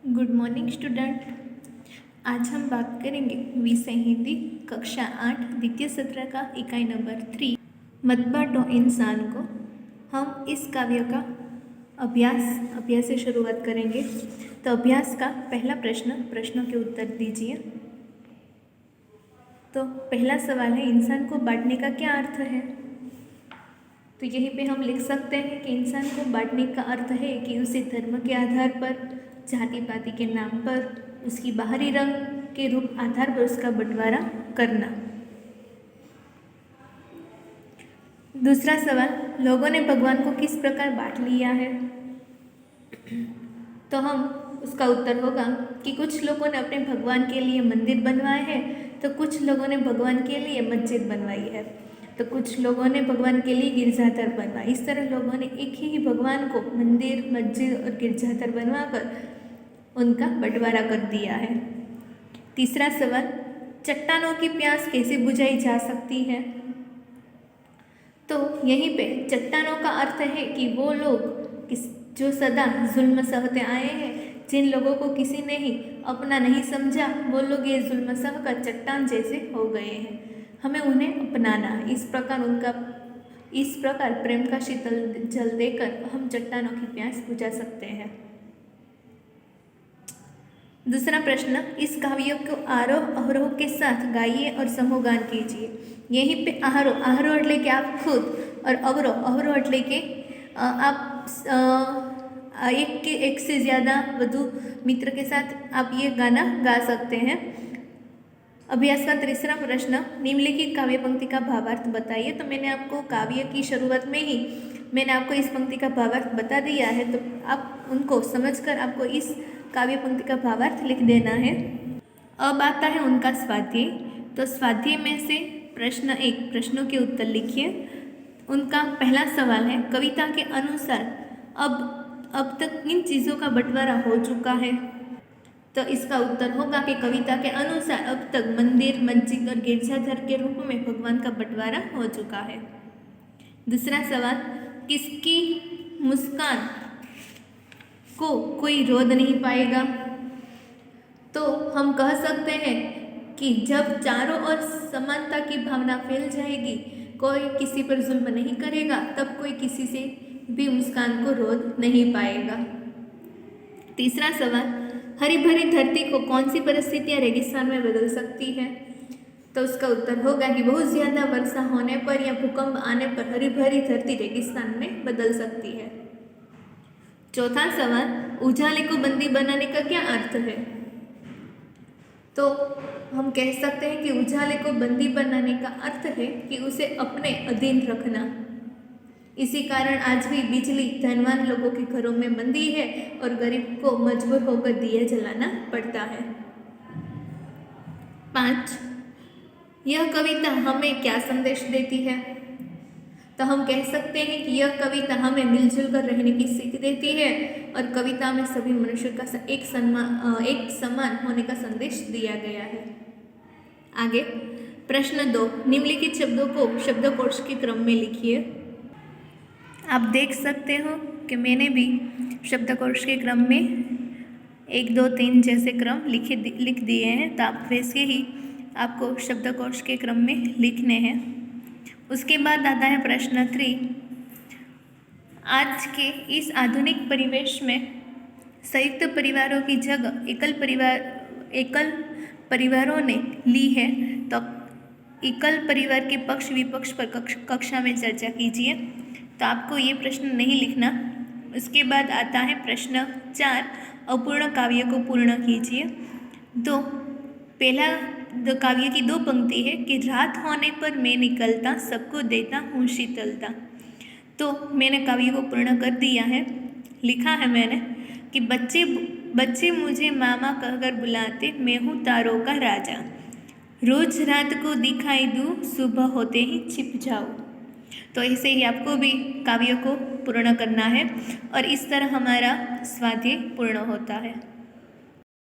Good morning student. आज हम बात करेंगे विषय हिंदी कक्षा 8 द्वितीय सत्र का इकाई नंबर 3 मत बांटो इंसान को। हम इस काव्य का अभ्यास से शुरुआत करेंगे। तो अभ्यास का पहला प्रश्नों के उत्तर दीजिए। तो पहला सवाल है, इंसान को बांटने का क्या अर्थ है? तो यहीं पे हम लिख सकते हैं कि इंसान को बांटने का अर्थ है कि उसे धर्म के आधार पर, जाति पाति के नाम पर, उसकी बाहरी रंग के रूप आधार पर उसका बंटवारा करना। दूसरा सवाल, लोगों ने भगवान को किस प्रकार बांट लिया है? तो हम उसका उत्तर होगा कि कुछ लोगों ने अपने भगवान के लिए मंदिर बनवाए हैं, तो कुछ लोगों ने भगवान के लिए मस्जिद बनवाई है, तो कुछ लोगों ने भगवान के लिए गिरजाघर बनवाया। इस तरह लोगों ने एक ही भगवान को मंदिर, मस्जिद और गिरजाघर बनवाकर उनका बंटवारा कर दिया है। तीसरा सवाल, चट्टानों की प्यास कैसे बुझाई जा सकती है? तो यहीं पे चट्टानों का अर्थ है कि वो लोग जो सदा जुल्म सहते आए हैं, जिन लोगों को किसी ने ही अपना नहीं समझा, वो लोग ये जुल्म सहकर चट्टान जैसे हो गए हैं। हमें उन्हें अपनाना है। इस प्रकार प्रेम का शीतल जल देकर हम चट्टानों की प्यास बुझा सकते हैं। दूसरा प्रश्न, इस काव्य को आरोह अवरोह के साथ गाइए और समूहगान कीजिए। यहीं पे आरोह એટલે કે आप खुद, और अवरोह એટલે કે आप एक से ज़्यादा वधु मित्र के साथ आप ये गाना गा सकते हैं। अभ्यास का तीसरा प्रश्न, निम्नलिखित काव्य पंक्ति का भावार्थ बताइए। तो मैंने आपको काव्य की शुरुआत में ही मैंने आपको इस पंक्ति का भावार्थ बता दिया है, तो आप उनको समझकर आपको इस काव्य पंक्ति का भावार्थ लिख देना है। अब आता है उनका स्वाध्याय। तो स्वाध्याय में से प्रश्न 1 प्रश्नों के उत्तर लिखिए। उनका पहला सवाल है, कविता के अनुसार अब तक किन चीज़ों का बंटवारा हो चुका है? तो इसका उत्तर होगा कि कविता के अनुसार अब तक मंदिर, मस्जिद और गिरजाघर के रूप में भगवान का बंटवारा हो चुका है। दूसरा सवाल, किसकी मुस्कान को कोई रोक नहीं पाएगा? तो हम कह सकते हैं कि जब चारों ओर समानता की भावना फैल जाएगी, कोई किसी पर जुल्म नहीं करेगा, तब कोई किसी से भी मुस्कान को रोक नहीं पाएगा। तीसरा सवाल, हरी भरी धरती को कौन सी परिस्थितियाँ रेगिस्तान में बदल सकती है? तो उसका उत्तर होगा कि बहुत ज़्यादा वर्षा होने पर या भूकंप आने पर हरी भरी धरती रेगिस्तान में बदल सकती है। चौथा सवाल, उजाले को बंदी बनाने का क्या अर्थ है? तो हम कह सकते हैं कि उजाले को बंदी बनाने का अर्थ है कि उसे अपने अधीन रखना। इसी कारण आज भी बिजली धनवान लोगों के घरों में बंदी है और गरीब को मजबूर होकर दिए जलाना पड़ता है। 5, यह कविता हमें क्या संदेश देती है? तो हम कह सकते हैं कि यह कविता हमें मिलजुल कर रहने की सीख देती है और कविता में सभी मनुष्यों का एक समान होने का संदेश दिया गया है। आगे प्रश्न 2, निम्नलिखित शब्दों को शब्दकोश के क्रम में लिखिए। आप देख सकते हो कि मैंने भी शब्दकोश के क्रम में 1 2 3 जैसे क्रम लिख दिए हैं, तो आप वैसे ही आपको शब्दकोश के क्रम में लिखने हैं। उसके बाद आता है प्रश्न 3, आज के इस आधुनिक परिवेश में संयुक्त परिवारों की जगह एकल परिवारों ने ली है, तो एकल परिवार के पक्ष विपक्ष पर कक्षा में चर्चा कीजिए। तो आपको ये प्रश्न नहीं लिखना। उसके बाद आता है प्रश्न 4, अपूर्ण काव्य को पूर्ण कीजिए। तो पहला काव्य की 2 पंक्ति है कि रात होने पर मैं निकलता, सबको देता हूँ शीतलता। तो मैंने काव्य को पूर्ण कर दिया है। लिखा है मैंने कि बच्चे मुझे मामा कहकर बुलाते, मैं हूँ तारों का राजा, रोज रात को दिखाई दूँ, सुबह होते ही छिप जाऊँ। तो ऐसे ही आपको भी काव्य को पूर्ण करना है और इस तरह हमारा स्वाध्याय पूर्ण होता है।